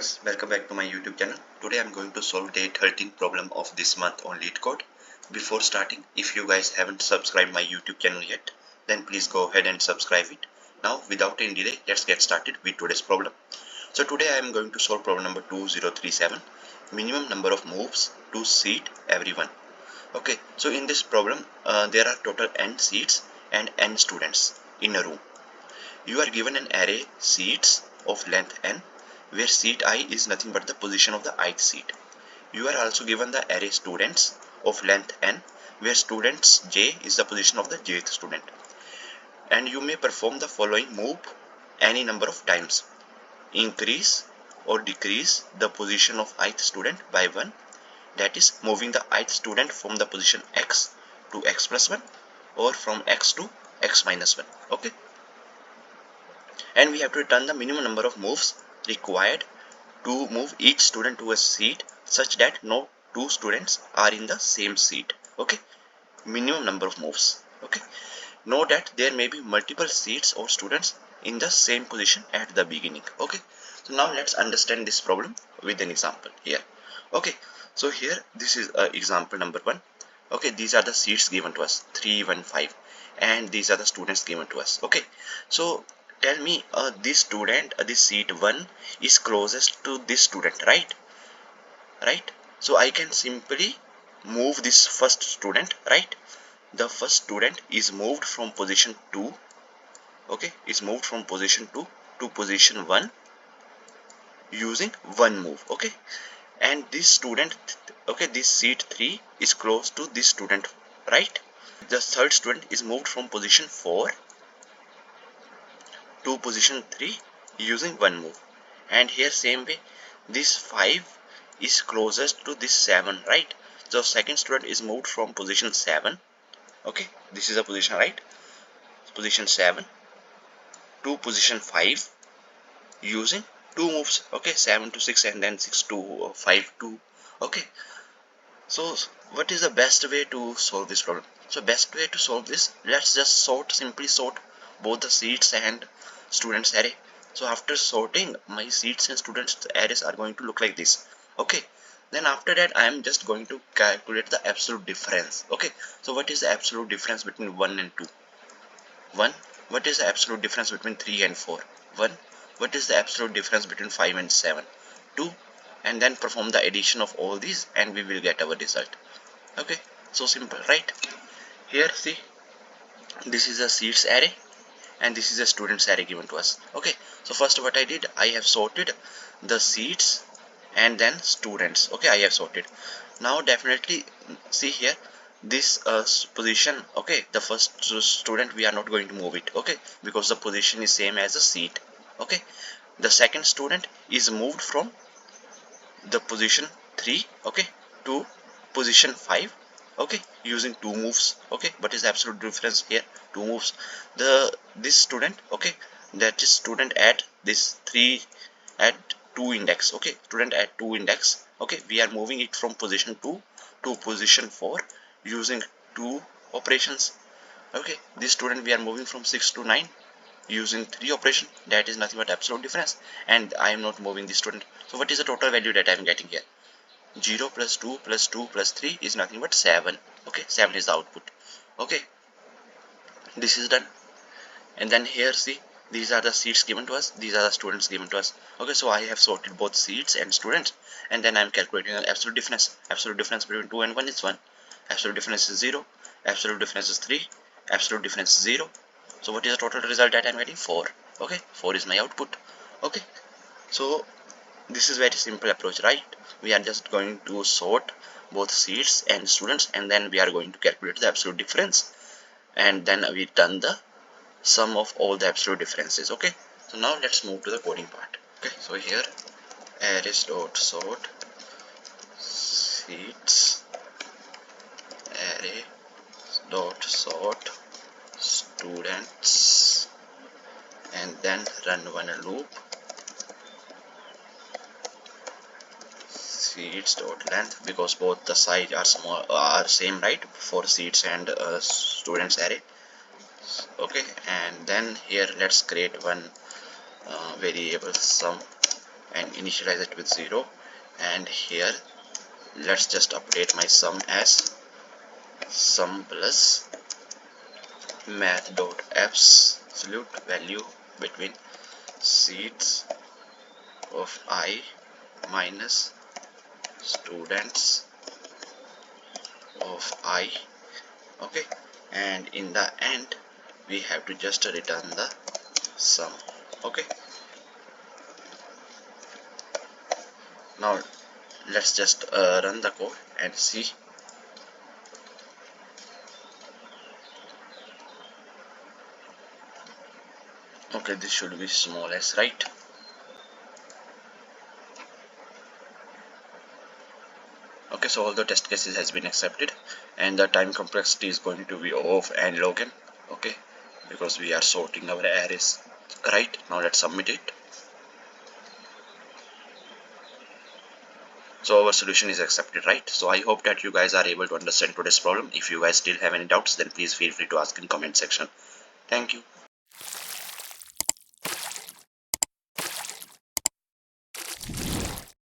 guys, welcome back to my YouTube channel. Today I'm going to solve day 13 problem of this month on Leetcode. Before starting, if you guys haven't subscribed my YouTube channel yet, then please go ahead and subscribe it. Now without any delay, let's get started with today's problem. So today I am going to solve problem number 2037, minimum number of moves to seat everyone. Okay, so in this problem there are total n seats and n students in a room. You are given an array seats of length n, where seat I is nothing but the position of the ith seat. You are also given the array students of length n, where students j is the position of the jth student. And you may perform the following move any number of times. Increase or decrease the position of ith student by 1, that is moving the ith student from the position x to x plus 1 or from x to x minus 1. Okay, and we have to return the minimum number of moves required to move each student to a seat such that no two students are in the same seat. Okay, minimum number of moves. Okay, note that there may be multiple seats or students in the same position at the beginning. Okay, so now let's understand this problem with an example here. Okay, so here this is example number 1. Okay, these are the seats given to us 3, 1, 5, and these are the students given to us. Okay, so tell me this student, this seat 1 is closest to this student, right? So I can simply move this first student, right? The first student is moved from position 2. Okay, is moved from position 2 to position 1 using one move. Okay, and this student, okay, this seat 3 is close to this student, right? The third student is moved from position 4 to position 3 using one move. And here same way, this 5 is closest to this 7, right? So second student is moved from position 7. Okay, this is a position, right? Position 7 to position 5 using two moves. Okay, 7 to 6 and then 6 to 5 to. Okay, so what is the best way to solve this problem? So best way to solve this, let's just simply sort both the seats and students array. So after sorting, my seats and students arrays are going to look like this. Okay, then after that I am just going to calculate the absolute difference. Okay, so what is the absolute difference between 1 and 2? 1. What is the absolute difference between 3 and 4? 1. What is the absolute difference between 5 and 7? 2. And then perform the addition of all these and we will get our result. Okay, so simple, right? Here see, this is a seats array and this is a students array given to us. Okay, so first what I did, I have sorted the seats and then students. Okay, I have sorted. Now definitely see here, this position, okay, the first student we are not going to move it, okay, because the position is same as a seat. Okay, the second student is moved from the position 3, okay, to position 5, okay, using two moves. Okay, what is the absolute difference here? Two moves. This student, okay, that is student at this 3 at 2 index. Okay, student at 2 index. Okay, we are moving it from position 2 to position 4 using two operations. Okay, this student we are moving from 6 to 9 using 3 operation. That is nothing but absolute difference, and I am not moving this student. So what is the total value that I am getting here? 0 plus 2 plus 2 plus 3 is nothing but 7. Okay, 7 is the output. Okay, this is done. And then here see, these are the seats given to us, these are the students given to us. Okay, so I have sorted both seats and students, and then I am calculating the absolute difference. Absolute difference between 2 and 1 is 1. Absolute difference is 0. Absolute difference is 3. Absolute difference is 0. So what is the total result that I am getting? 4. Okay, 4 is my output. Okay, so this is very simple approach, right? We are just going to sort both seats and students, and then we are going to calculate the absolute difference, and then we done the sum of all the absolute differences. Okay, so now let's move to the coding part. Okay, so here arrays dot sort seats array dot sort students, and then run one loop. Seats dot length, because both the size are small, are same, right, for seats and students array. Okay, and then here let's create one variable sum and initialize it with 0, and here let's just update my sum as sum plus math.absolute value between seats of I minus students of I. Okay, and in the end we have to just return the sum. Okay, now let's just run the code and see. Okay, this should be small s, right? Okay, so all the test cases has been accepted and the time complexity is going to be off and login. Okay, because we are sorting our arrays. Right, now let's submit it. So our solution is accepted, right? So I hope that you guys are able to understand today's problem. If you guys still have any doubts, then please feel free to ask in comment section. Thank you.